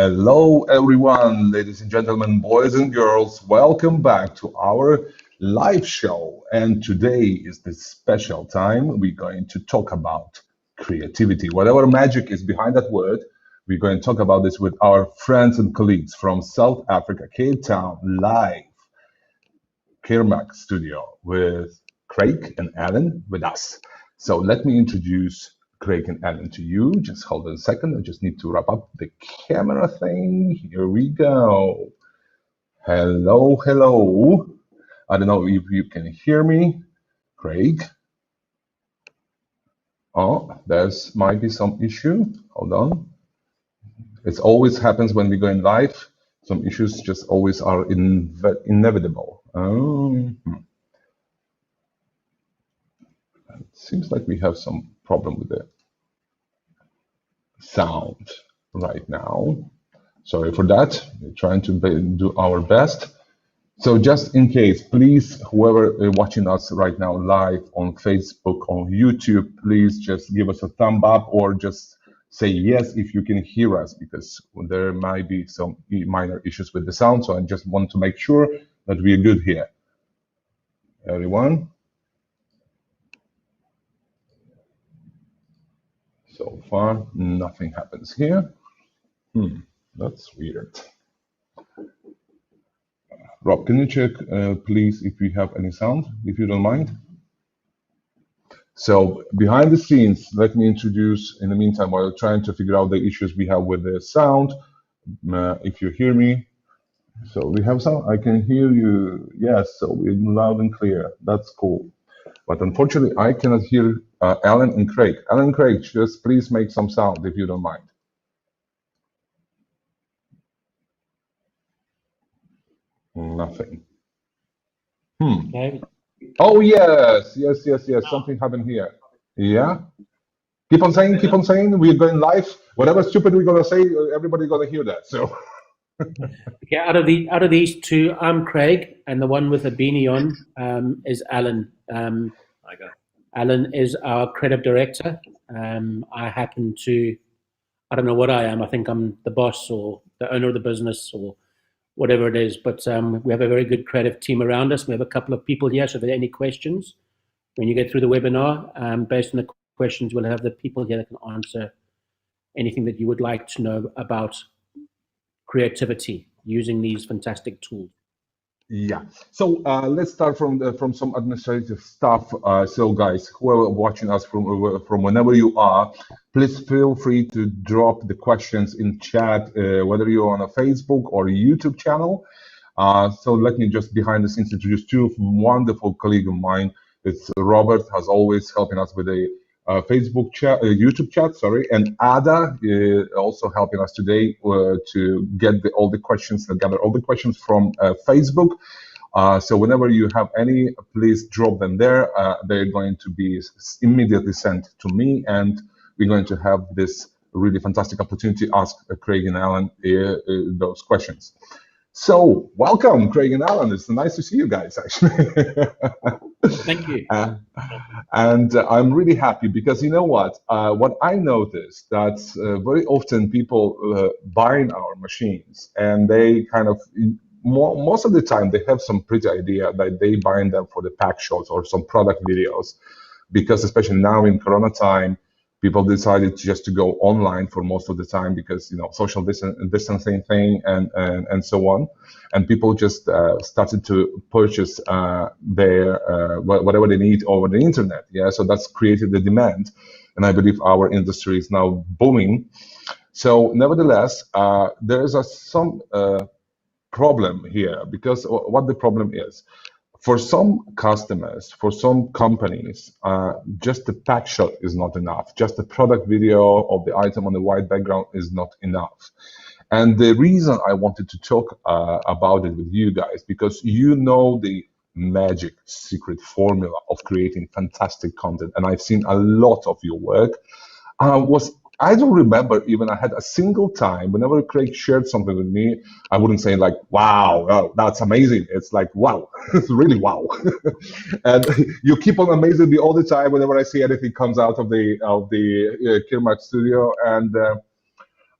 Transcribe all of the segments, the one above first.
Hello, everyone, ladies and gentlemen, boys and girls. Welcome back to our live show. And today is the special time. We're going to talk about creativity. Whatever magic is behind that word, we're going to talk about this with our friends and colleagues from South Africa, Cape Town, live, Kirmak studio with Craig and Alan with us. So let me introduce Craig and Alan to you. Just hold on a second. I just need to wrap up the camera thing. Here we go. Hello, hello. I don't know if you can hear me. Craig. Oh, there's might be some issue. Hold on. It always happens when we go in live. Some issues just always are inevitable. It seems like we have some problem with the sound right now. Sorry for that. We're trying to do our best. So just in case, please, whoever is watching us right now live on Facebook, on YouTube, please just give us a thumb up or just say yes if you can hear us, because there might be some minor issues with the sound. So I just want to make sure that we are good here. Everyone? So far, nothing happens here. That's weird. Rob, can you check, please, if we have any sound, if you don't mind? So behind the scenes, let me introduce, in the meantime, while trying to figure out the issues we have with the sound, if you hear me. So we have sound, I can hear you. Yes, so we're loud and clear. That's cool. But unfortunately, I cannot hear Alan and Craig. Alan and Craig, just please make some sound if you don't mind. Nothing. Oh, yes. Something happened here. Yeah. Keep on saying, we're going live. Whatever stupid we're going to say, everybody's going to hear that. So. Okay, out of these two, I'm Craig, and the one with the beanie on is Alan. Alan is our creative director. I happen to, I don't know what I am. I think I'm the boss or the owner of the business or whatever it is. But we have a very good creative team around us. We have a couple of people here. So if there are any questions, when you get through the webinar, based on the questions, we'll have the people here that can answer anything that you would like to know about creativity using these fantastic tools. Yeah. So let's start from some administrative stuff. So guys, who are watching us from whenever you are, please feel free to drop the questions in chat, whether you're on a Facebook or a YouTube channel. So let me just behind the scenes introduce two wonderful colleagues of mine. It's Robert, as always, helping us with a Facebook chat, YouTube chat, sorry, and Ada also helping us today to get all the questions, gather all the questions from Facebook. So whenever you have any, please drop them there. They're going to be immediately sent to me, and we're going to have this really fantastic opportunity to ask Craig and Alan those questions. So welcome, Craig and Alan. It's nice to see you guys, actually. Thank you. And I'm really happy because you know what I noticed that very often people buying our machines, and they kind of most of the time they have some pretty idea that they buying them for the pack shots or some product videos, because especially now in Corona time, people decided just to go online for most of the time because, you know, social distancing thing and so on. And people just started to purchase their whatever they need over the internet. Yeah, so that's created the demand. And I believe our industry is now booming. So nevertheless, there is some problem here, because what the problem is, for some customers, for some companies, just the pack shot is not enough. Just the product video of the item on the white background is not enough. And the reason I wanted to talk about it with you guys, because you know the magic secret formula of creating fantastic content. And I've seen a lot of your work. I don't remember even I had a single time, whenever Craig shared something with me, I wouldn't say like, wow, that's amazing. It's like, wow, it's really wow. And you keep on amazing me all the time whenever I see anything comes out of the Kirmak studio. And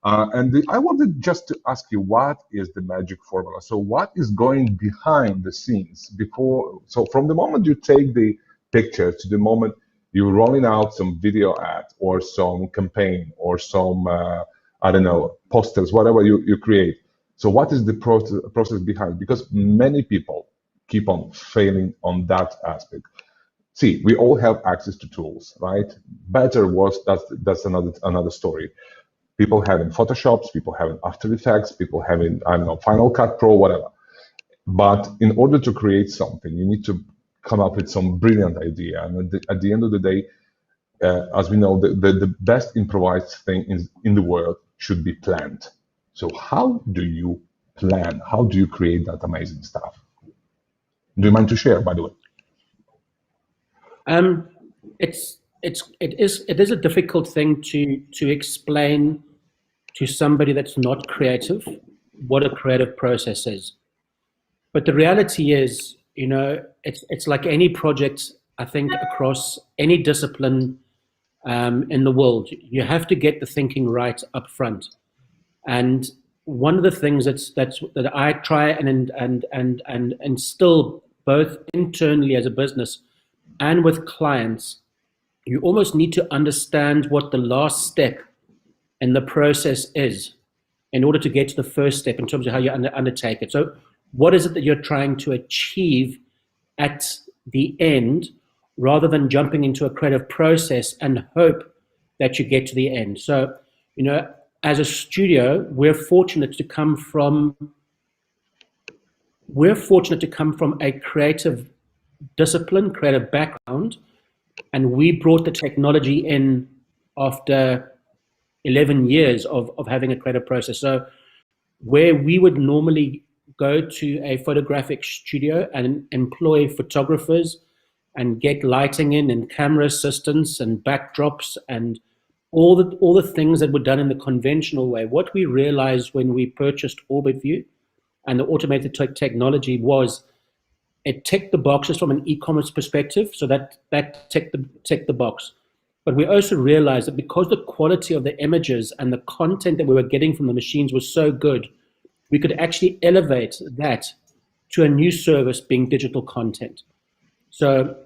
I wanted just to ask you, what is the magic formula? So what is going behind the scenes before? So from the moment you take the picture to the moment you're rolling out some video ad or some campaign or some, I don't know, posters, whatever you create. So what is the process behind? Because many people keep on failing on that aspect. See, we all have access to tools, right? Better, worse, that's another story. People having Photoshops, people having After Effects, people having, I don't know, Final Cut Pro, whatever. But in order to create something, you need to come up with some brilliant idea. And at the end of the day, as we know, the best improvised thing in the world should be planned. So how do you plan? How do you create that amazing stuff? Do you mind to share, by the way? It is a difficult thing to explain to somebody that's not creative what a creative process is. But the reality is, it's like any project, I think, across any discipline in the world. You have to get the thinking right up front. And one of the things that I try and instill both internally as a business and with clients, you almost need to understand what the last step in the process is in order to get to the first step in terms of how you undertake it. So what is it that you're trying to achieve at the end, rather than jumping into a creative process and hope that you get to the end? So, as a studio, we're fortunate to come from a creative discipline, creative background, and we brought the technology in after 11 years of having a creative process. So where we would normally go to a photographic studio and employ photographers and get lighting in and camera assistants and backdrops and all the things that were done in the conventional way, what we realized when we purchased ORBITVU and the automated technology was it ticked the boxes from an e-commerce perspective, so that ticked the box. But we also realized that because the quality of the images and the content that we were getting from the machines was so good, we could actually elevate that to a new service being digital content. So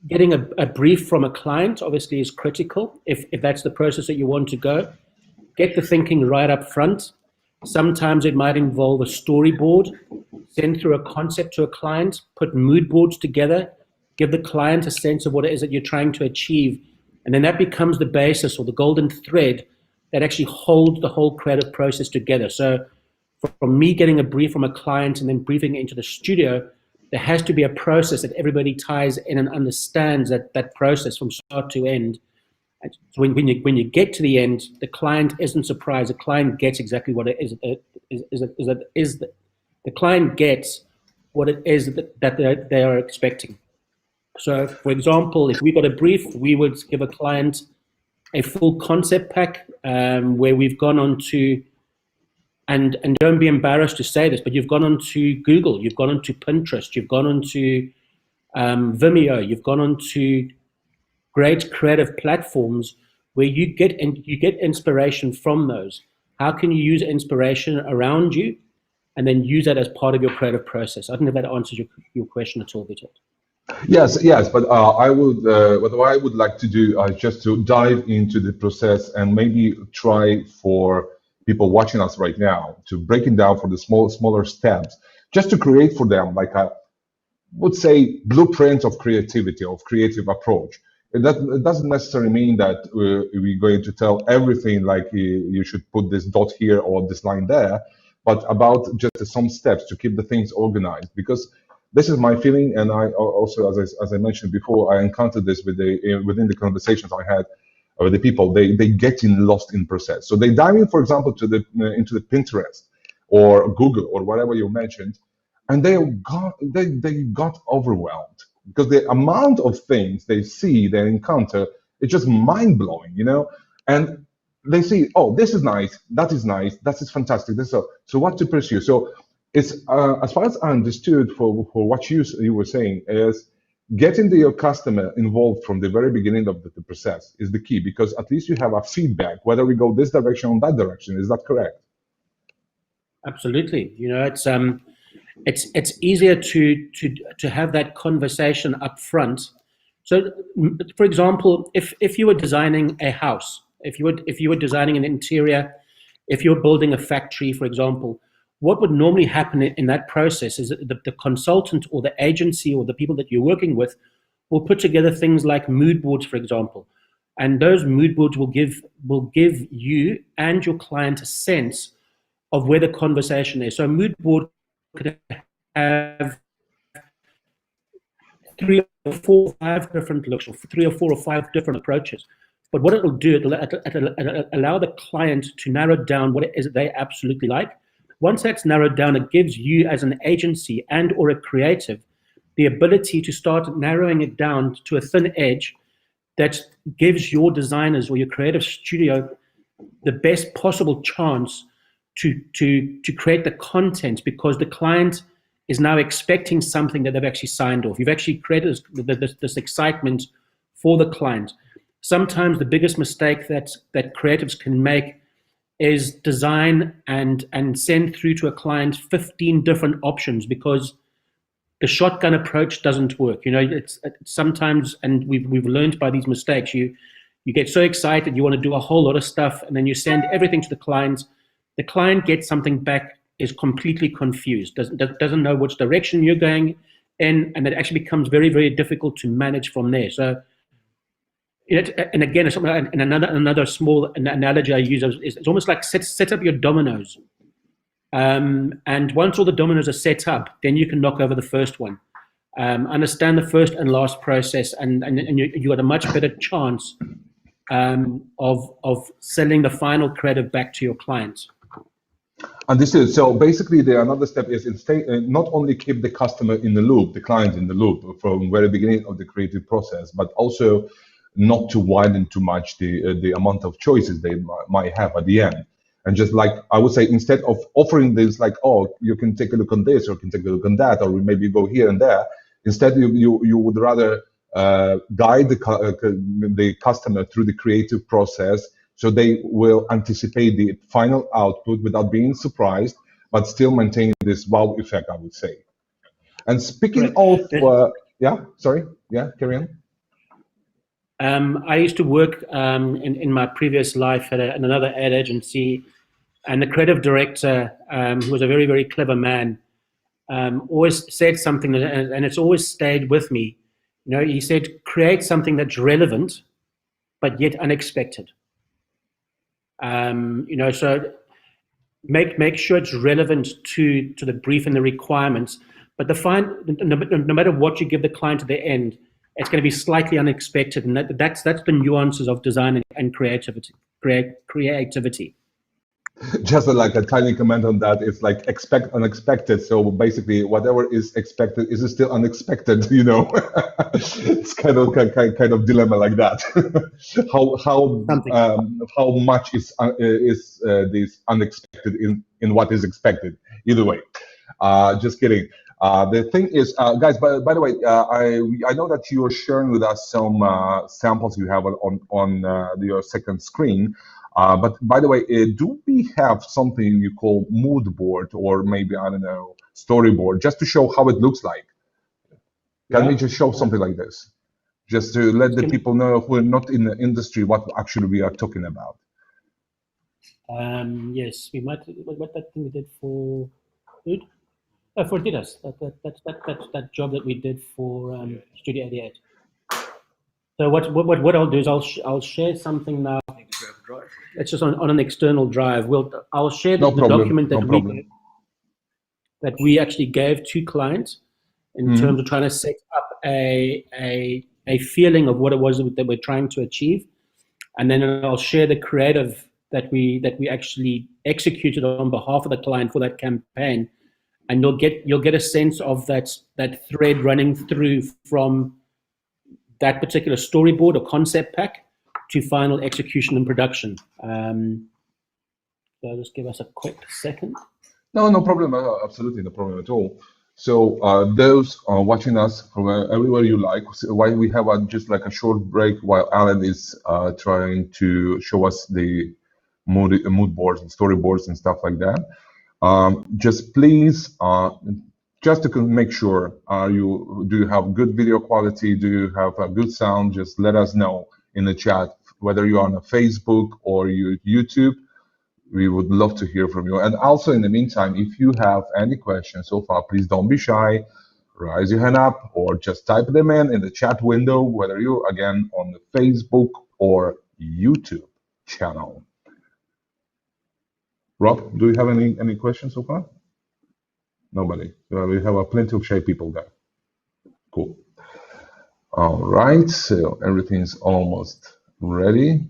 getting a brief from a client obviously is critical if that's the process that you want to go. Get the thinking right up front. Sometimes it might involve a storyboard, send through a concept to a client, put mood boards together, give the client a sense of what it is that you're trying to achieve. And then that becomes the basis or the golden thread that actually holds the whole creative process together. So from me getting a brief from a client and then briefing it into the studio, there has to be a process that everybody ties in and understands that process from start to end. So when you get to the end, the client isn't surprised. The client gets exactly what it is. The client gets what it is that they are expecting. So, for example, if we got a brief, we would give a client a full concept pack where we've gone on to, and don't be embarrassed to say this, but you've gone on to Google, you've gone on to Pinterest, you've gone on to Vimeo, you've gone on to great creative platforms where you get inspiration from those. How can you use inspiration around you and then use that as part of your creative process? I don't know if that answers your question at all, Vitold. Yes, but what I would like to do is just to dive into the process and maybe try for people watching us right now to break it down for the smaller steps, just to create for them like a, would say, blueprint of creativity, of creative approach. It doesn't necessarily mean that we're going to tell everything like you should put this dot here or this line there, but about just some steps to keep the things organized. Because this is my feeling, and I also, as I mentioned before, I encountered this within the conversations I had with the people. They get lost in process, so they dive in, for example, into the Pinterest or Google or whatever you mentioned, and they got overwhelmed because the amount of things they see, they encounter, it's just mind blowing, and they see, oh, this is nice, that is fantastic. So what to pursue? So it's as far as I understood for what you were saying is getting your customer involved from the very beginning of the process is the key, because at least you have a feedback whether we go this direction or that direction. Is that correct? Absolutely. You know, it's easier to have that conversation up front. So, for example, if you were designing a house, if you were designing an interior, if you're building a factory, for example, what would normally happen in that process is that the consultant or the agency or the people that you're working with will put together things like mood boards, for example, and those mood boards will give you and your client a sense of where the conversation is. So a mood board could have 3 or 4 or 5 different looks, or 3 or 4 or 5 different approaches. But what it'll do, it'll allow the client to narrow down what it is that they absolutely like. Once that's narrowed down, it gives you as an agency and or a creative the ability to start narrowing it down to a thin edge that gives your designers or your creative studio the best possible chance to create the content, because the client is now expecting something that they've actually signed off. You've actually created this excitement for the client. Sometimes the biggest mistake that creatives can make is design and send through to a client 15 different options, because the shotgun approach doesn't work. You know, it's sometimes, and we've learned by these mistakes, you get so excited, you want to do a whole lot of stuff, and then you send everything to the client. The client gets something back, is completely confused, doesn't know which direction you're going in, and it actually becomes very, very difficult to manage from there. So, and again, and another small analogy I use is it's almost like set up your dominoes. And once all the dominoes are set up, then you can knock over the first one. Understand the first and last process, and you got a much better chance of selling the final creative back to your clients. Understood. So basically, the another step is not only keep the customer in the loop, the client in the loop from very beginning of the creative process, but also not to widen too much the amount of choices they might have at the end. And just like I would say, instead of offering this, like, oh, you can take a look on this, or you can take a look on that, or maybe go here and there. Instead, you would rather guide the customer through the creative process, so they will anticipate the final output without being surprised, but still maintaining this wow effect, I would say. And speaking of, carry on. I used to work in my previous life at another ad agency, and the creative director, who was a very, very clever man, always said something, and it's always stayed with me. You know, he said, create something that's relevant, but yet unexpected. You know, so make sure it's relevant to the brief and the requirements, but no matter what you give the client at the end, it's going to be slightly unexpected, and that's the nuances of design and creativity. Just like a tiny comment on that, it's like expect unexpected. So basically, whatever is expected is still unexpected. You know, it's kind of dilemma like that. How much is this unexpected in what is expected? Either way, just kidding. The thing is, guys. By the way, I know that you are sharing with us some samples you have on your second screen. But by the way, do we have something you call mood board, or maybe, I don't know, storyboard, just to show how it looks like? Can we just show something like this, just to let the people know who are not in the industry what actually we are talking about? Yes, we might. What that thing we did for food? For Adidas. That job that we did for Studio 88. So what I'll do is I'll share something now. It's just on an external drive. I'll share the document that we actually gave to clients in terms of trying to set up a feeling of what it was that we're trying to achieve, and then I'll share the creative that we actually executed on behalf of the client for that campaign, and you'll get a sense of that thread running through from that particular storyboard or concept pack to final execution and production. So just give us a quick second. No problem. Absolutely no problem at all. So those watching us from everywhere you like, so while we have just like a short break while Alan is trying to show us the mood boards and storyboards and stuff like that. Just please, just to make sure, do you have good video quality? Do you have a good sound? Just let us know in the chat, whether you're on a Facebook or YouTube. We would love to hear from you. And also, in the meantime, if you have any questions so far, please don't be shy. Raise your hand up or just type them in the chat window, whether you're, again, on the Facebook or YouTube channel. Rob, do you have any questions so far? Nobody. We have plenty of shy people there. Cool. All right, so everything's almost ready.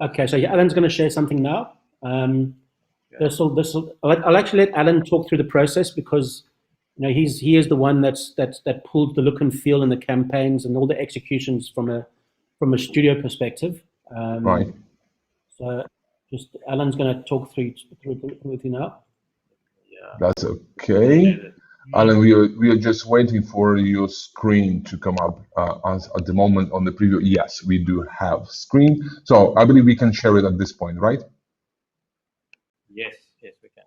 Okay, so Alan's going to share something now. I'll actually let Alan talk through the process, because he is the one that pulled the look and feel and the campaigns and all the executions from a studio perspective. Right. So just Alan's going to talk through with you now. Yeah. That's okay. Alan, we are just waiting for your screen to come up at the moment on the preview. Yes, we do have screen. So I believe we can share it at this point, right? Yes, we can.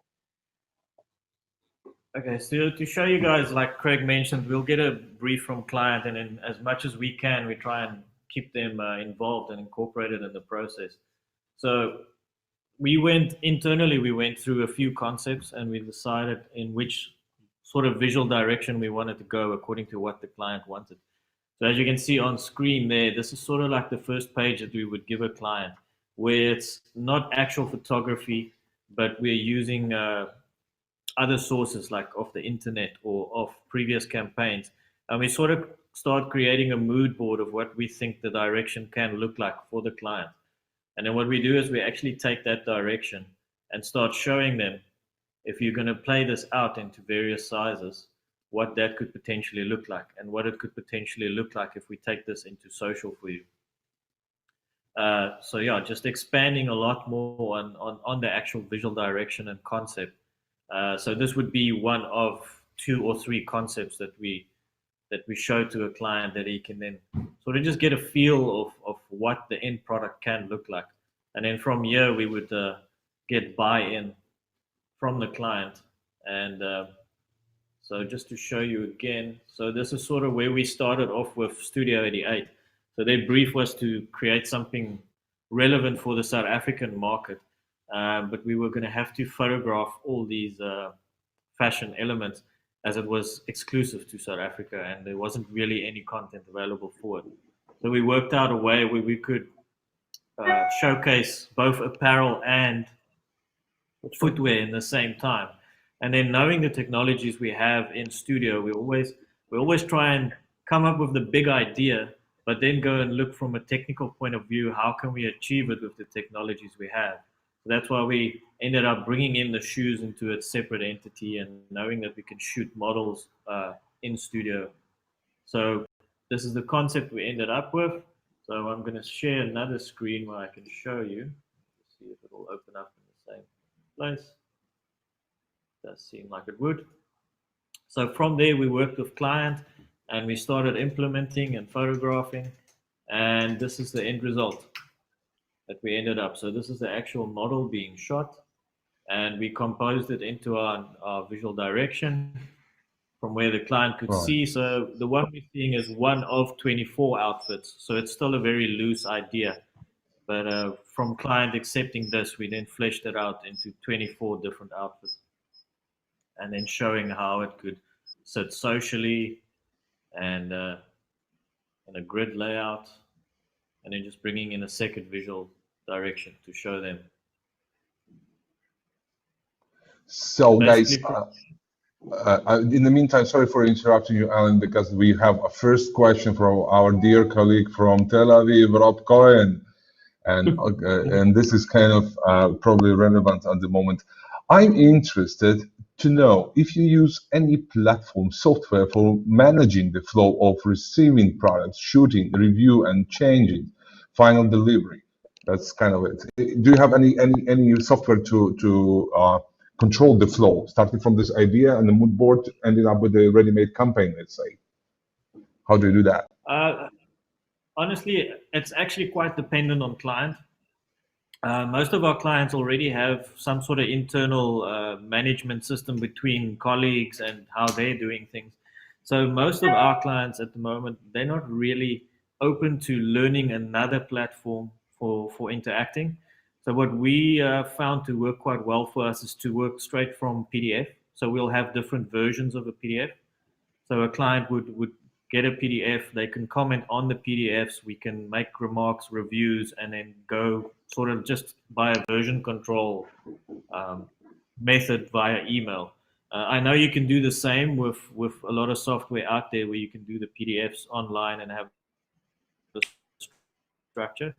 Okay, so to show you guys, like Craig mentioned, we'll get a brief from client, and then as much as we can, we try and keep them involved and incorporated in the process. So we went through a few concepts, and we decided in which sort of visual direction we wanted to go according to what the client wanted. So as you can see on screen there, this is sort of like the first page that we would give a client, where it's not actual photography, but we're using other sources like off the internet or off previous campaigns. And we sort of start creating a mood board of what we think the direction can look like for the client. And then what we do is we actually take that direction and start showing them, if you're going to play this out into various sizes, what that could potentially look like, and what it could potentially look like if we take this into social for you. So yeah, just expanding a lot more on the actual visual direction and concept. So this would be one of 2 or 3 concepts that we show to a client, that he can then sort of just get a feel of what the end product can look like. And then from here, we would get buy-in from the client. And so just to show you again, so this is sort of where we started off with Studio 88. So their brief was to create something relevant for the South African market, but we were going to have to photograph all these fashion elements, as it was exclusive to South Africa and there wasn't really any content available for it. So we worked out a way where we could showcase both apparel and footwear in the same time. And then, knowing the technologies we have in studio, we always try and come up with the big idea, but then go and look from a technical point of view, how can we achieve it with the technologies we have? So that's why we ended up bringing in the shoes into a separate entity, and knowing that we can shoot models in studio. So this is the concept we ended up with. So I'm going to share another screen where I can show you. Let's see if it will open up in the same place. Does seem like it would. So from there, we worked with client and we started implementing and photographing, and this is the end result that we ended up. So this is the actual model being shot, and we composed it into our visual direction from where the client could see. So the one we're seeing is one of 24 outfits. So it's still a very loose idea, but from client accepting this, we then fleshed it out into 24 different outfits, and then showing how it could sit socially and in a grid layout, and then just bringing in a second visual direction to show them. So guys, in the meantime, sorry for interrupting you, Alan, because we have a first question from our dear colleague from Tel Aviv, Rob Cohen. And this is kind of probably relevant at the moment. I'm interested to know if you use any platform software for managing the flow of receiving products, shooting, review, and changing, final delivery. That's kind of it. Do you have any software to control the flow, starting from this idea and the mood board, ending up with a ready-made campaign, let's say? How do you do that? Honestly, it's actually quite dependent on client. Most of our clients already have some sort of internal management system between colleagues and how they're doing things. So most of our clients at the moment, they're not really open to learning another platform for interacting. So what we found to work quite well for us is to work straight from PDF. So we'll have different versions of a PDF. So a client would get a PDF, they can comment on the PDFs, we can make remarks, reviews, and then go sort of just by a version control method via email. I know you can do the same with a lot of software out there where you can do the PDFs online and have the structure.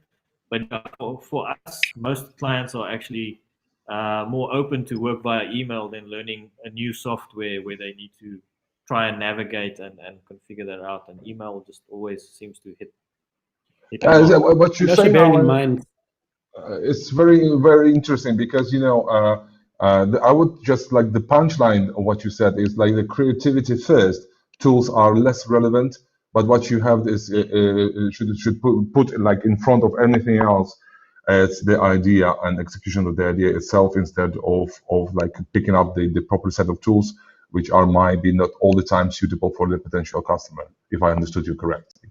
But for us, most clients are actually more open to work via email than learning a new software where they need to try and navigate and configure that out. And email just always seems to hit the mark. What you're And also saying bearing now, in mind, it's very, very interesting because, you know, I would just like the punchline of what you said is like the creativity first, tools are less relevant, but what you have is should put like in front of anything else. It's the idea and execution of the idea itself instead of like picking up the proper set of tools, which are might be not all the time suitable for the potential customer, if I understood you correctly.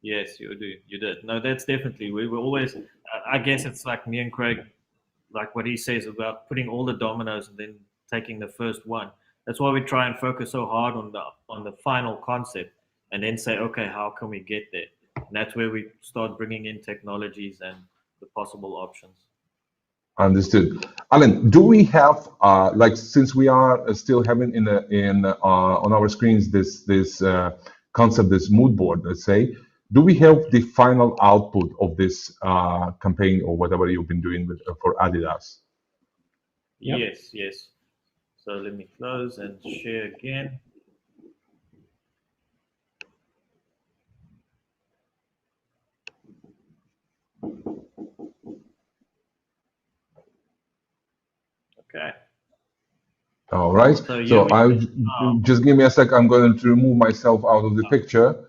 Yes, you do. You did. No, that's definitely. We were always. I guess it's like me and Craig, like what he says about putting all the dominoes and then taking the first one. That's why we try and focus so hard on the final concept, and then say, okay, how can we get there? And that's where we start bringing in technologies and the possible options. Understood. Alan, do we have like since we are still having on our screens this concept, this mood board, let's say, do we have the final output of this campaign or whatever you've been doing with, for Adidas? Yep. Yes, yes. So let me close and share again. Okay. All right. So So yeah, I just give me a sec. I'm going to remove myself out of the picture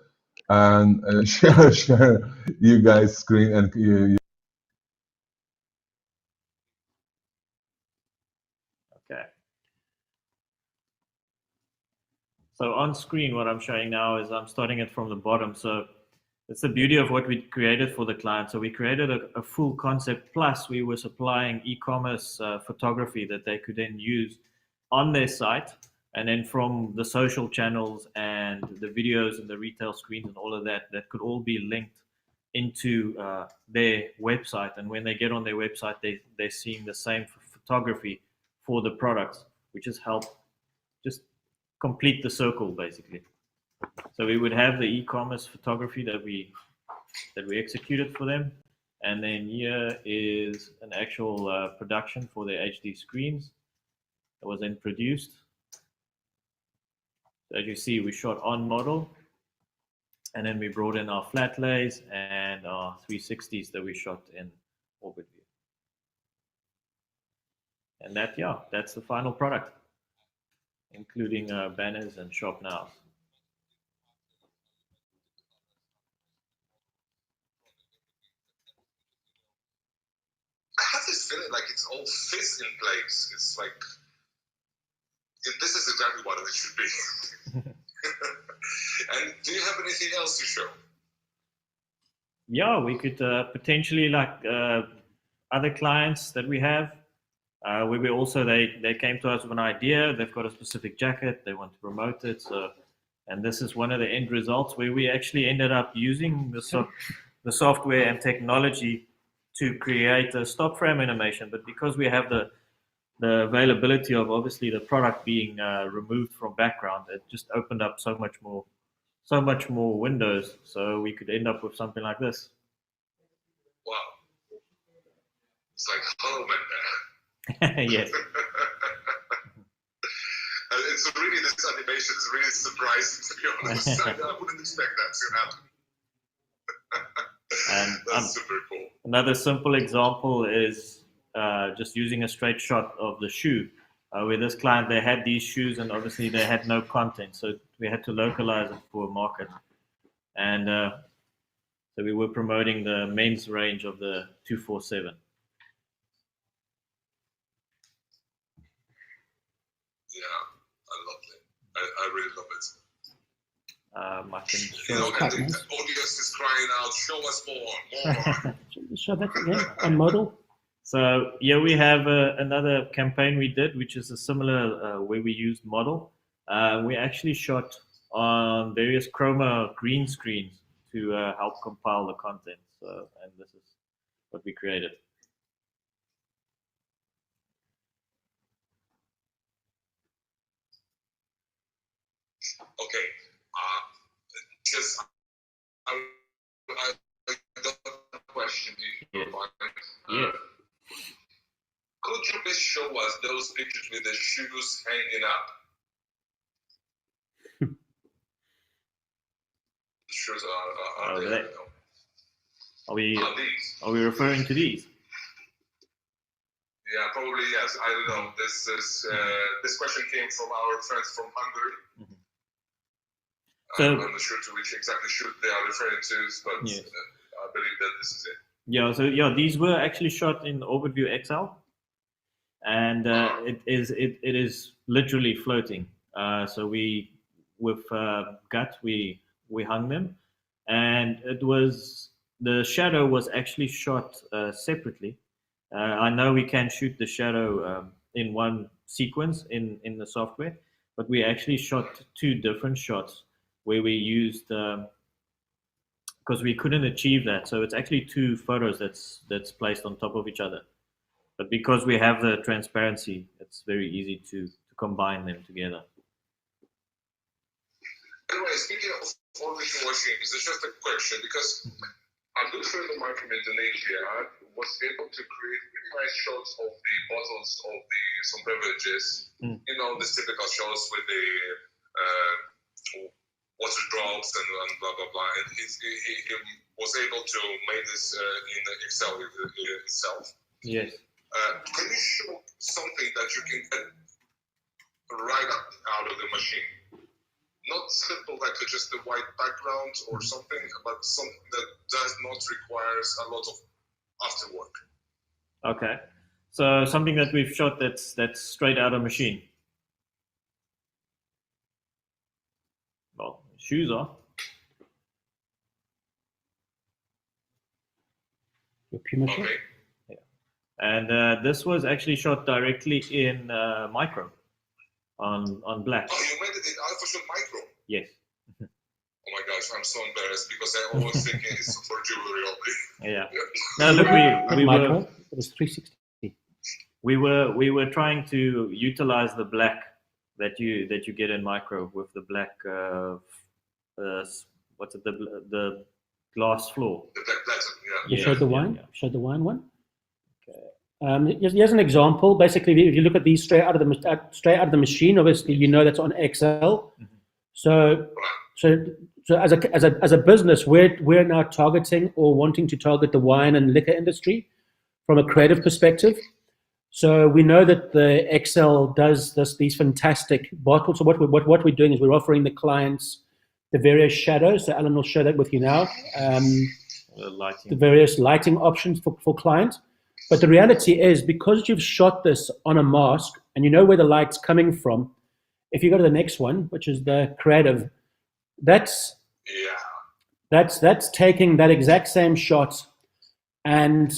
and share you guys' screen and okay. So on screen, what I'm showing now is I'm starting it from the bottom. So it's the beauty of what we created for the client. So we created a full concept, plus we were supplying e-commerce photography that they could then use on their site. And then from the social channels and the videos and the retail screens and all of that, that could all be linked into their website. And when they get on their website, they're seeing the same photography for the products, which has helped just complete the circle, basically. So we would have the e-commerce photography that we executed for them, and then here is an actual production for their HD screens that was then produced. So as you see, we shot on model, and then we brought in our flat lays and our 360s that we shot in ORBITVU. And that's the final product, including banners and shop nows. I have this feeling like it's all fits in place. It's like this is exactly what it should be. And do you have anything else to show? Yeah, we could potentially like other clients that we have. Where we also they came to us with an idea. They've got a specific jacket. They want to promote it. So, and this is one of the end results where we actually ended up using the software and technology to create a stop frame animation. But because we have the availability of obviously the product being removed from background, it just opened up so much more windows. So we could end up with something like this. Wow, it's like Hollow Man there. Yes. It's really, this animation is really surprising, to be honest. I wouldn't expect that to happen. And that's super cool. Another simple example is just using a straight shot of the shoe. Where this client, they had these shoes and obviously they had no content, so we had to localize it for a market. And so we were promoting the men's range of the 247. Yeah, I love it. I really love it. I can You know, show. and the audience is crying out, show us more. Show that again on model. So here we have another campaign we did, which is a similar where we used model. We actually shot on various chroma green screens to help compile the content. So, and this is what we created. Okay, just I got a question. Yes. Yeah. Could you please show us those pictures with the shoes hanging up? The shoes are there. They? Are these? Are we referring to these? Yeah, probably yes. I don't know. This is this question came from our friends from Hungary. Mm-hmm. So, I'm not sure to which exactly shoot they are referring to, but yes. I believe that this is it. Yeah. So yeah, these were actually shot in ORBITVU XL, and it is literally floating. So we with gut we hung them, and it was the shadow was actually shot separately. I know we can shoot the shadow in one sequence in the software, but we actually shot two different shots where we used because we couldn't achieve that. So it's actually two photos that's placed on top of each other. But because we have the transparency, it's very easy to combine them together. Anyway, speaking of ORBITVU machines, it's just a question because a good friend of mine from Indonesia was able to create really nice shots of the bottles of some beverages. You know, the typical shots with the water drops and blah blah blah. And he was able to make this in Excel itself. Yes. Can you show something that you can get right up out of the machine? Not simple like just a white background or something, but something that does not requires a lot of after work. Okay. So something that we've shot that's straight out of machine. Well, shoes are. Your Puma shot? Okay. Yeah. And this was actually shot directly in micro on black. Oh, you made it in Alpha Shot Micro? Yes. Oh my gosh, I'm so embarrassed because I always think it's for jewelry only. Yeah. No, look, we micro. were. It was 360. We were trying to utilize the black that you get in micro with the black what's it, the glass floor. The black platinum, You Yeah, showed the yeah, wine. yeah. Showed the wine one. Here's an example. Basically, if you look at these straight out of the machine, obviously you know that's on Excel. So as a business, we're now targeting or wanting to target the wine and liquor industry from a creative perspective. So we know that the Excel does these fantastic bottles. So what we're doing is we're offering the clients the various shadows. So Alan will show that with you now. The various lighting options for clients. But the reality is, because you've shot this on a mask and you know where the light's coming from, if you go to the next one, which is the creative, that's taking that exact same shot and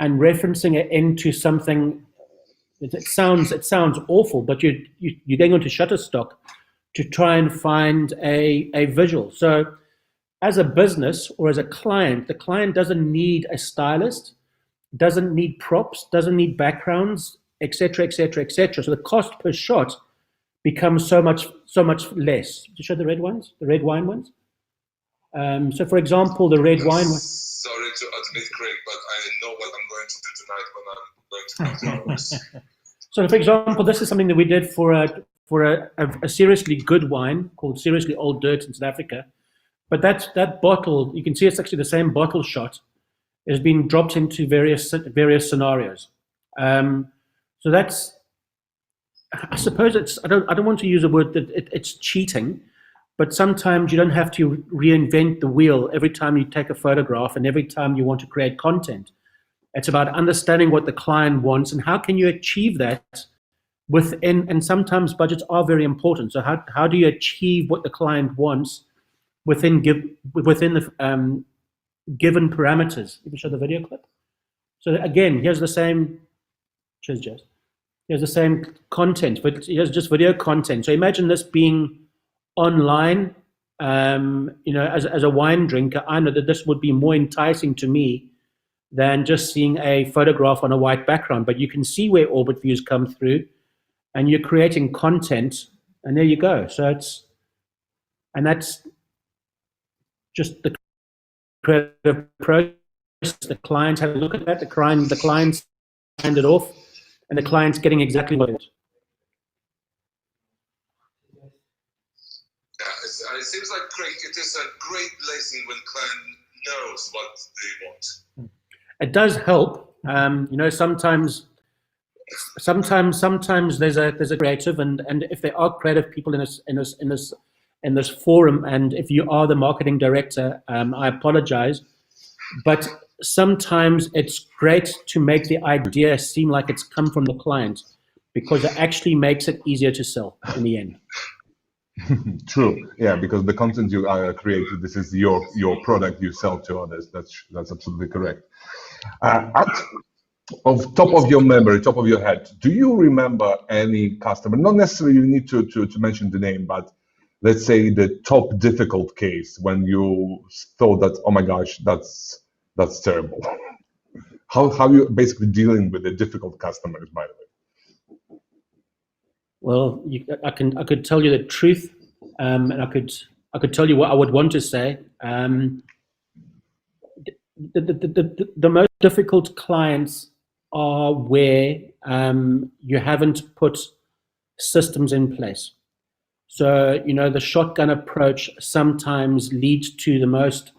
referencing it into something. It sounds awful, but you're going onto Shutterstock to try and find a visual. So as a business or as a client, the client doesn't need a stylist, doesn't need props, doesn't need backgrounds, etc., etc., etc. So the cost per shot becomes so much less. Did you show the red ones, the red wine ones? So for example, the red wine one. Sorry to admit, Craig, but I know what I'm going to do tonight when I'm going to come to ours. So for example, this is something that we did for a seriously good wine called Seriously Old Dirt in South Africa. But that bottle, you can see it's actually the same bottle shot, has been dropped into various scenarios. So that's, I suppose I don't want to use a word that it's cheating, but sometimes you don't have to reinvent the wheel every time you take a photograph and every time you want to create content. It's about understanding what the client wants and how can you achieve that within, and sometimes budgets are very important. So how do you achieve what the client wants within the given parameters? You can show the video clip. So again, here's the same, cheers, Jess. Here's the same content, but here's just video content. So imagine this being online. As a wine drinker, I know that this would be more enticing to me than just seeing a photograph on a white background. But you can see where orbit views come through, and you're creating content, and there you go. So that's just the creative process. The client had a look at that. The client signed it off, and the client's getting exactly what it is. Yeah, it seems like it is a great blessing when client knows what they want. It does help. Sometimes there's a creative, and if there are creative people in this forum, and if you are the marketing director, I apologize, but sometimes it's great to make the idea seem like it's come from the client, because it actually makes it easier to sell in the end. True. Yeah, because the content you create, this is your product you sell to others. That's absolutely correct. Of top of your memory, top of your head, do you remember any customer? Not necessarily you need to mention the name, but let's say the top difficult case when you thought that, oh my gosh, that's terrible. How you basically dealing with the difficult customers, by the way? Well, I could tell you the truth, and I could tell you what I would want to say. The most difficult clients are where you haven't put systems in place. So, the shotgun approach sometimes leads to the most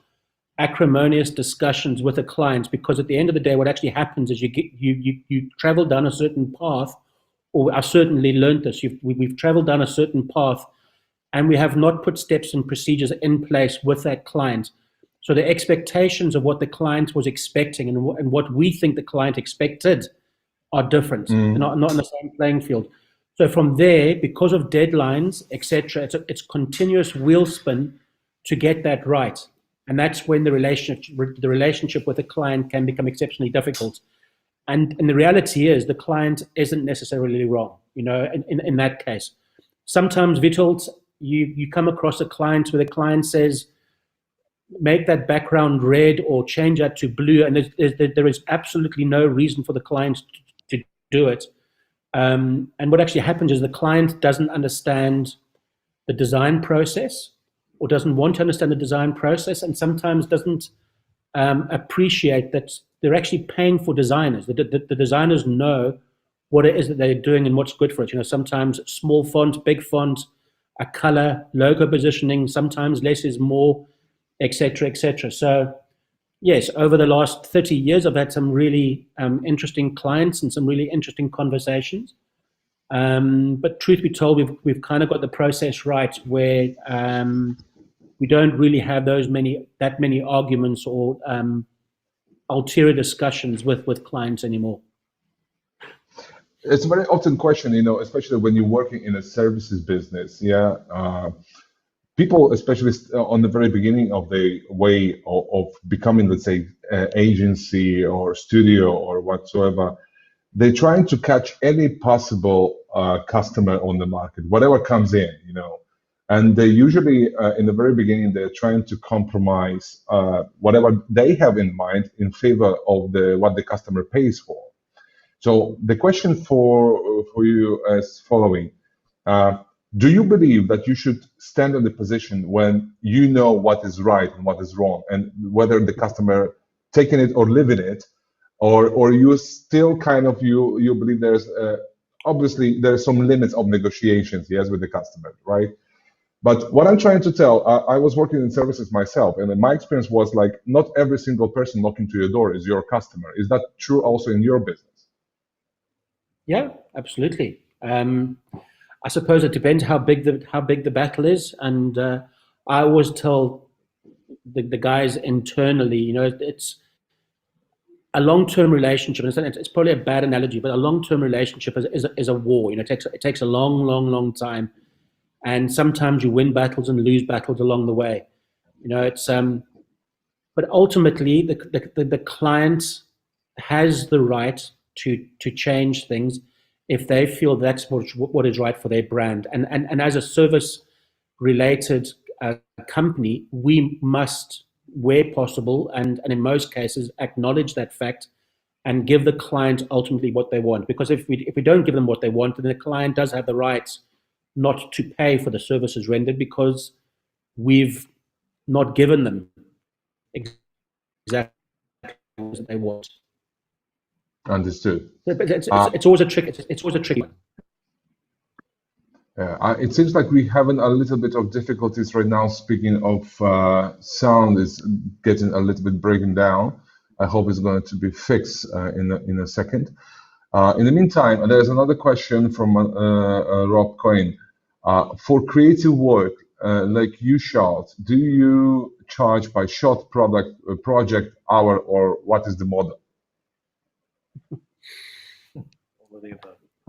acrimonious discussions with the clients, because at the end of the day, what actually happens is you travel down a certain path, or I certainly learned this. We've traveled down a certain path, and we have not put steps and procedures in place with that client. So the expectations of what the client was expecting and what we think the client expected are different, not in the same playing field. So from there, because of deadlines, etc., it's continuous wheel spin to get that right. And that's when the relationship with the client can become exceptionally difficult. And the reality is the client isn't necessarily wrong, in that case. Sometimes, Witold, you come across a client where the client says, make that background red or change that to blue, and there is absolutely no reason for the client to do it. And what actually happens is the client doesn't understand the design process, or doesn't want to understand the design process, and sometimes doesn't appreciate that they're actually paying for designers. The designers know what it is that they're doing and what's good for it. Sometimes small font, big font, a color, logo positioning, sometimes less is more, etc., etc. So yes, over the last 30 years, I've had some really interesting clients and some really interesting conversations. But truth be told, we've kind of got the process right where we don't really have that many arguments or ulterior discussions with clients anymore. It's a very often question, especially when you're working in a services business. Yeah, people, especially on the very beginning of the way of becoming, let's say, agency or studio or whatsoever, they're trying to catch any possible customer on the market, whatever comes in, And they usually, in the very beginning, they're trying to compromise whatever they have in mind in favor of what the customer pays for. So the question for you is following. Do you believe that you should stand in the position when you know what is right and what is wrong, and whether the customer taking it or living it, or you still kind of, you believe there's obviously there's some limits of negotiations, yes, with the customer, right? But what I'm trying to tell, I was working in services myself, and my experience was like, not every single person knocking to your door is your customer. Is that true also in your business? Yeah, absolutely. I suppose it depends how big the battle is, and I always tell the guys internally, it's a long-term relationship. And it's probably a bad analogy, but a long-term relationship is a war. It takes a long, long, long time, and sometimes you win battles and lose battles along the way. It's but ultimately the client has the right to change things if they feel that's what is right for their brand. And as a service related company, we must, where possible, and in most cases, acknowledge that fact and give the client ultimately what they want. Because if we don't give them what they want, then the client does have the right not to pay for the services rendered because we've not given them exactly what they want. Understood. But it's always a trick. It's always a tricky one. It seems like we're having a little bit of difficulties right now. Speaking of sound, is getting a little bit breaking down. I hope it's going to be fixed in a second. In the meantime, there's another question from Rob Coyne. For creative work like you shot, do you charge by shot, project, hour, or what is the model?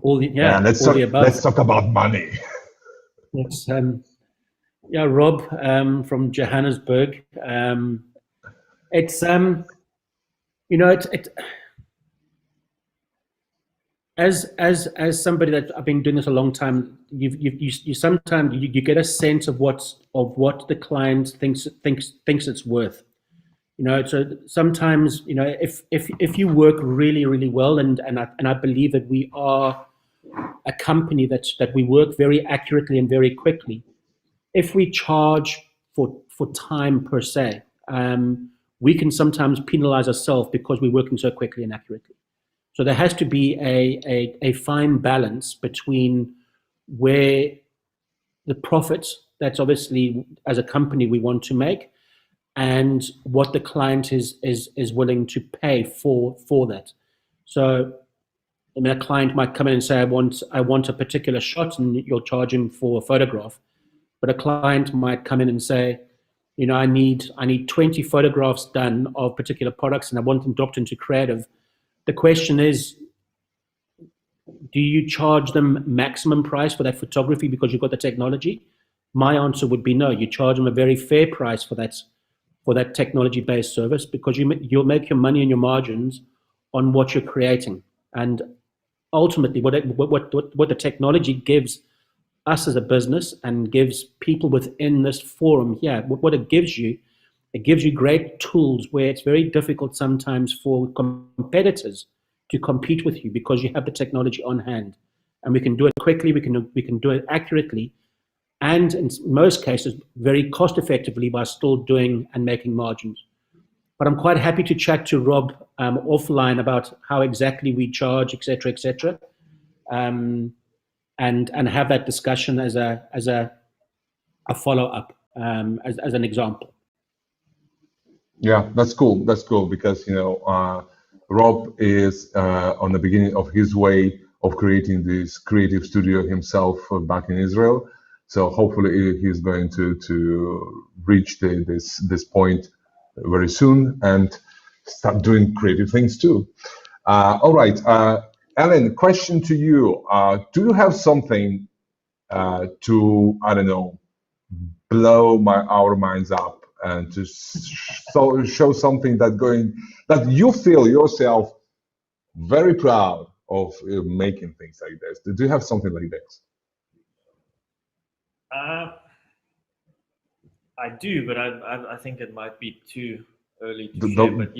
All of the above. Let's talk about money. It's Rob from Johannesburg. It's as somebody that I've been doing this a long time, you sometimes you get a sense of what the client thinks it's worth. So sometimes if you work really, really well, and I believe that we are a company that we work very accurately and very quickly. If we charge for time per se, we can sometimes penalize ourselves because we're working so quickly and accurately. So there has to be a fine balance between where the profits that's obviously as a company we want to make and what the client is willing to pay for that. So a client might come in and say, I want a particular shot, and you'll charge him for a photograph. But a client might come in and say, I need 20 photographs done of particular products, and I want them dropped into creative. The question is, do you charge them maximum price for that photography because you've got the technology? My answer would be no. You charge them a very fair price for that technology-based service because you'll make your money and your margins on what you're creating. And ultimately, what the technology gives us as a business and gives people within this forum here, what it gives you great tools where it's very difficult sometimes for competitors to compete with you because you have the technology on hand, and we can do it quickly, we can do it accurately, and in most cases very cost effectively by still doing and making margins. But I'm quite happy to chat to Rob offline about how exactly we charge, etc., and have that discussion as a follow up, as an example. Yeah, that's cool. That's cool because Rob is on the beginning of his way of creating this creative studio himself back in Israel. So hopefully he's going to reach this point very soon and start doing creative things too. All right, Ellen, question to you. Do you have something to, I don't know, blow our minds up and to show something that you feel yourself very proud of making things like this? Do you have something like this? I do, but I think it might be too early to share. But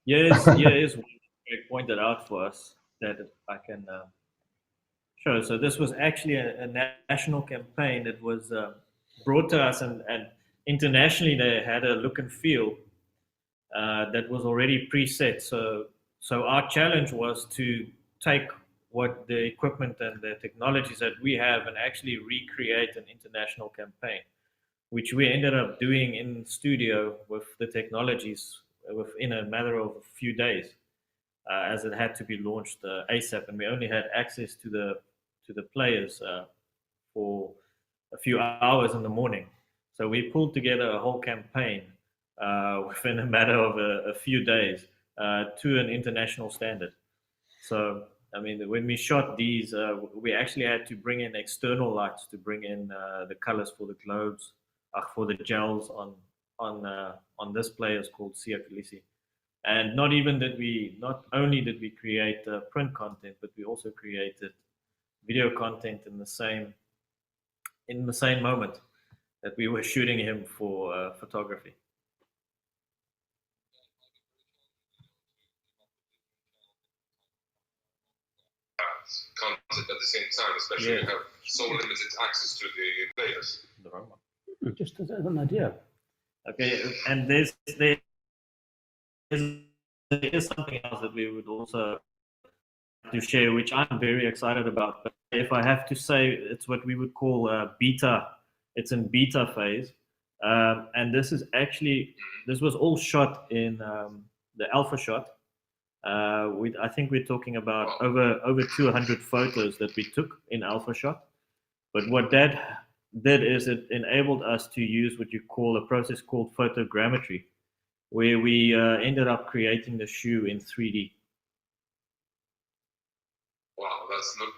here's one you pointed out for us that I can show. So this was actually a national campaign that was brought to us, and internationally they had a look and feel that was already preset. So our challenge was to take what the equipment and the technologies that we have and actually recreate an international campaign, which we ended up doing in studio with the technologies within a matter of a few days. as it had to be launched ASAP, and we only had access to the players for a few hours in the morning. So we pulled together a whole campaign within a matter of a few days to an international standard. So, I mean, when we shot these, we actually had to bring in external lights to bring in the colors for the globes, for the gels on this player is called Sia Khaleesi. And not only did we create print content, but we also created video content in the same moment that we were shooting him for photography. Content at the same time, especially when you have so limited access to the players. The wrong one. Just as an idea. Okay, and there is something else that we would also to share, which I'm very excited about. But if I have to say, it's what we would call beta. It's in beta phase, and this was all shot in the alpha shot. I think we're talking about over 200 photos that we took in alpha shot. But what that did is it enabled us to use what you call a process called photogrammetry, where we ended up creating the shoe in 3D. Wow, that's look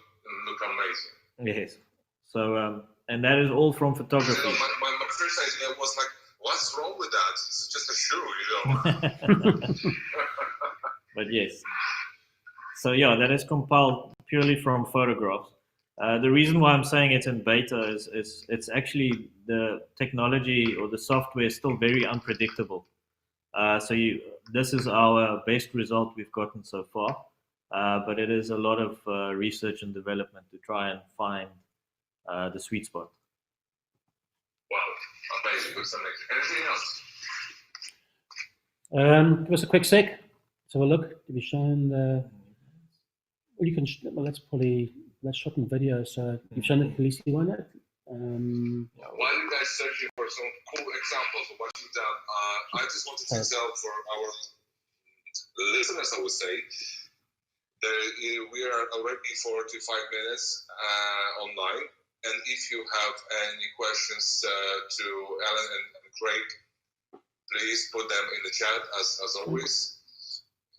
amazing. Yes. So and that is all from photography. You know, my first idea was like, what's wrong with that? It's just a shoe, you know. But yes. So yeah, that is compiled purely from photographs. The reason why I'm saying it's in beta is it's actually the technology or the software is still very unpredictable. This is our best result we've gotten so far, but it is a lot of research and development to try and find the sweet spot. Wow, amazing, looks amazing. Anything else? Give us a quick sec. Let's have a look. Have you shown the? Well, you can. Well, let's shot in video. So you've shown the Khaleesi one. While you guys searching for some cool examples of what you've done, I just wanted to tell for our listeners, I would say, we are already 45 minutes online, and if you have any questions to Alan and Craig, please put them in the chat as always.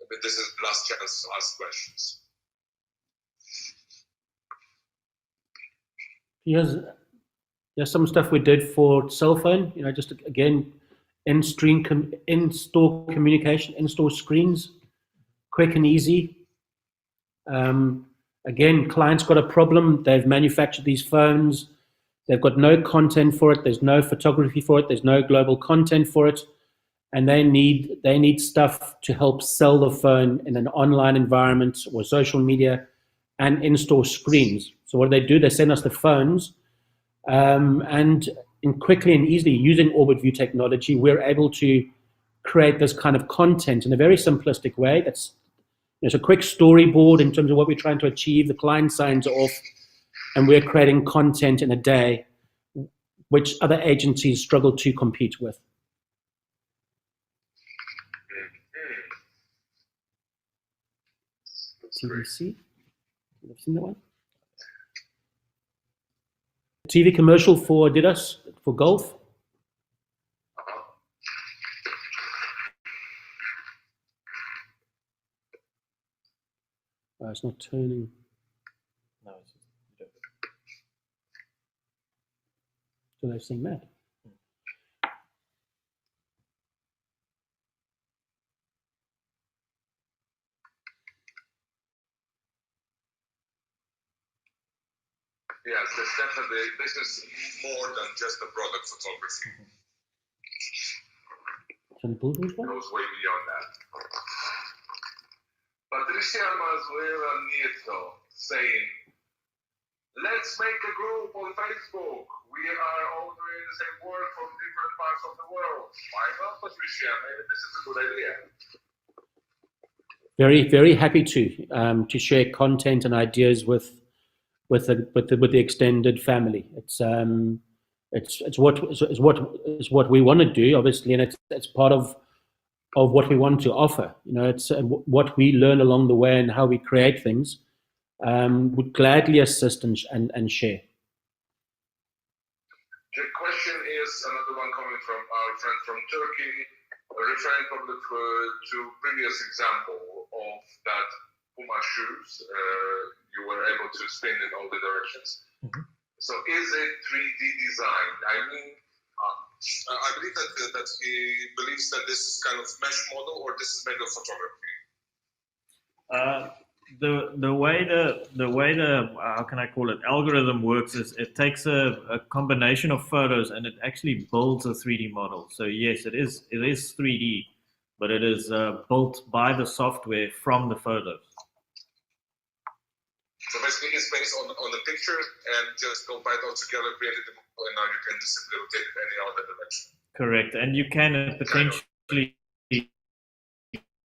But this is the last chance to ask questions. Here's some stuff we did for cell phone. You know, just again, in-store communication, in-store screens, quick and easy. Again, clients got a problem. They've manufactured these phones. They've got no content for it. There's no photography for it. There's no global content for it. And they need stuff to help sell the phone in an online environment or social media and in-store screens. So what do? They send us the phones, and quickly and easily using ORBITVU technology, we're able to create this kind of content in a very simplistic way. There's a quick storyboard in terms of what we're trying to achieve. The client signs off, and we're creating content in a day, which other agencies struggle to compete with. TVC, you've seen that one? TV commercial for Adidas for golf. It's not turning. No, it's just, So they're seeing that. Yes, there's definitely, this is more than just a product photography. It goes way beyond that. Patricia Mazuela Nieto saying, let's make a group on Facebook. We are all doing the same work from different parts of the world. Why not, Patricia? Maybe this is a good idea. Very, very happy to share content and ideas with the extended family. It's what we want to do, obviously, and it's part of what we want to offer. It's what we learn along the way and how we create things. Would gladly assist and share. The question is another one coming from our friend from Turkey, referring probably to previous example of that Puma shoes. You were able to spin in all the directions. Mm-hmm. So is it 3D design? I mean, I believe that he believes that this is kind of mesh model, or this is made of photography. The way the how can I call it, algorithm works is it takes a combination of photos and it actually builds a 3D model. So yes, it is 3D, but it is built by the software from the photos. So basically, it's based on the picture and just combine it all together, create the model, and now you can simply rotate it any other dimension. Correct, and you can potentially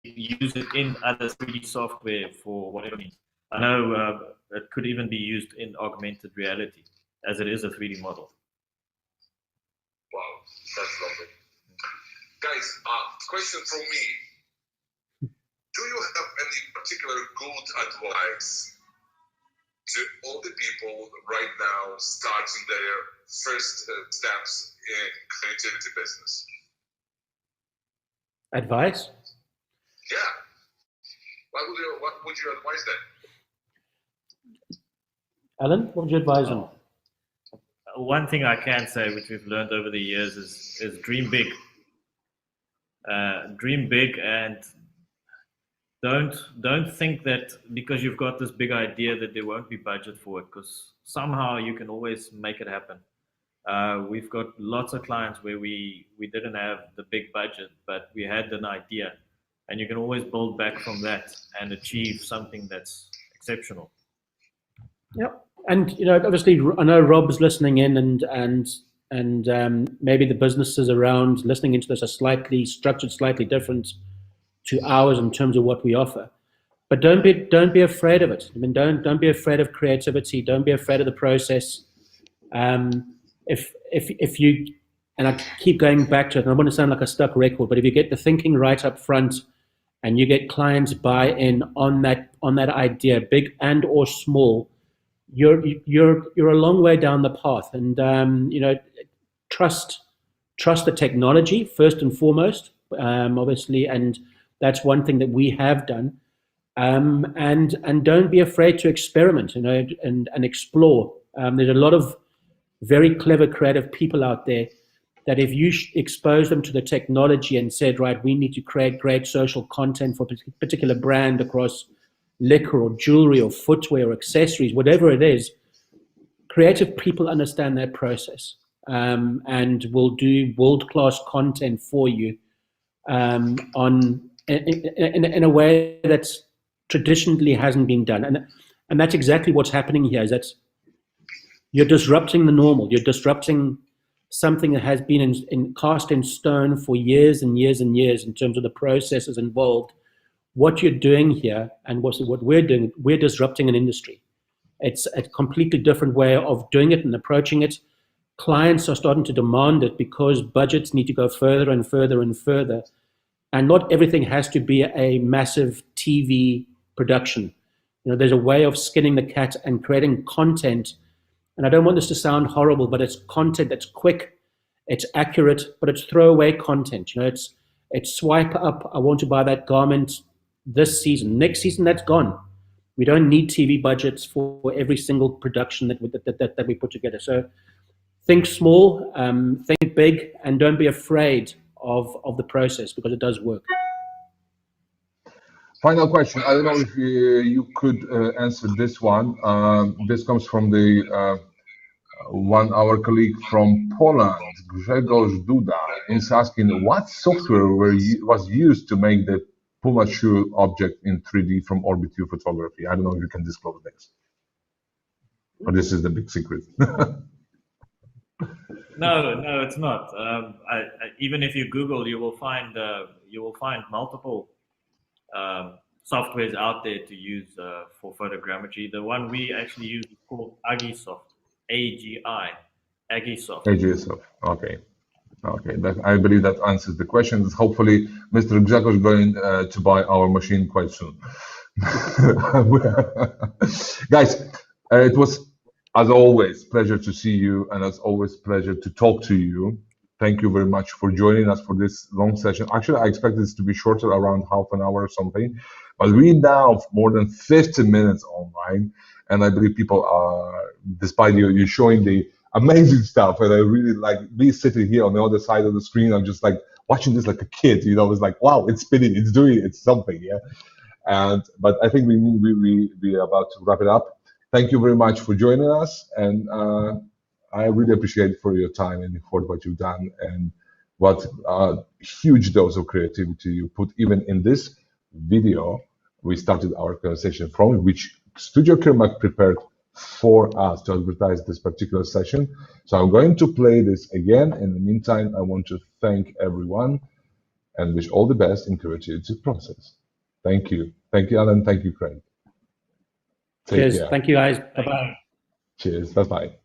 use it in other 3D software for whatever means. I know it could even be used in augmented reality, as it is a 3D model. Wow, that's lovely. Guys, question from me. Do you have any particular good advice to all the people right now starting their first steps in creativity business? Advice? Yeah. What would you advise them? Alan, what would you advise them? One thing I can say, which we've learned over the years, is dream big. Dream big, and don't think that because you've got this big idea that there won't be budget for it, because somehow you can always make it happen. We've got lots of clients where we didn't have the big budget, but we had an idea, and you can always build back from that and achieve something that's exceptional. Yep. And obviously, I know Rob's listening in, and maybe the businesses around listening into this are slightly structured, slightly different to ours in terms of what we offer. But don't be afraid of it. I mean, don't be afraid of creativity. Don't be afraid of the process. If you, and I keep going back to it, and I want to sound like a stuck record, but if you get the thinking right up front, and you get clients buy-in on that idea, big and or small, you're a long way down the path. And trust the technology first and foremost, obviously, and that's one thing that we have done. And don't be afraid to experiment, and explore. There's a lot of very clever, creative people out there that if you expose them to the technology and said, right, we need to create great social content for a particular brand across liquor or jewelry or footwear or accessories, whatever it is, creative people understand that process, and will do world-class content for you in a way that's traditionally hasn't been done. And that's exactly what's happening here, is that you're disrupting the normal. You're disrupting something that has been cast in stone for years and years and years in terms of the processes involved. What you're doing here and what we're doing, we're disrupting an industry. It's a completely different way of doing it and approaching it. Clients are starting to demand it because budgets need to go further and further and further. And not everything has to be a massive TV production. There's a way of skinning the cat and creating content. And I don't want this to sound horrible, but it's content that's quick, it's accurate, but it's throwaway content. It's swipe up, I want to buy that garment this season. Next season, that's gone. We don't need TV budgets for every single production that we put together. So think small, think big, and don't be afraid of the process, because it does work. Final question. I don't know if you could answer this one. This comes from our colleague from Poland, Grzegorz Duda, is asking what software was used to make the Puma shoe object in 3D from ORBITVU photography. I don't know if you can disclose this, but this is the big secret. No, it's not. Even if you Google, you will find multiple softwares out there to use for photogrammetry. The one we actually use is called Agisoft, AGI, Agisoft. Agisoft, okay. Okay, I believe that answers the questions. Hopefully, Mr. Grzegorz is going to buy our machine quite soon. Guys, it was, as always, pleasure to see you, and as always, pleasure to talk to you. Thank you very much for joining us for this long session. Actually, I expected this to be shorter, around half an hour or something, but we now have more than 50 minutes online, and I believe people are, despite you showing the amazing stuff, and I really like me sitting here on the other side of the screen. I'm just like watching this like a kid, you know. It's like, wow, it's spinning, it's doing, it's something, yeah. But I think we are about to wrap it up. Thank you very much for joining us, and I really appreciate for your time and for what you've done and what huge dose of creativity you put even in this video we started our conversation from, which Studio Kirmak prepared for us to advertise this particular session. So I'm going to play this again. In the meantime, I want to thank everyone and wish all the best in creativity process. Thank you. Thank you, Alan. Thank you, Craig. Take Cheers. care. Thank you, guys. Bye-bye. Cheers. Bye-bye.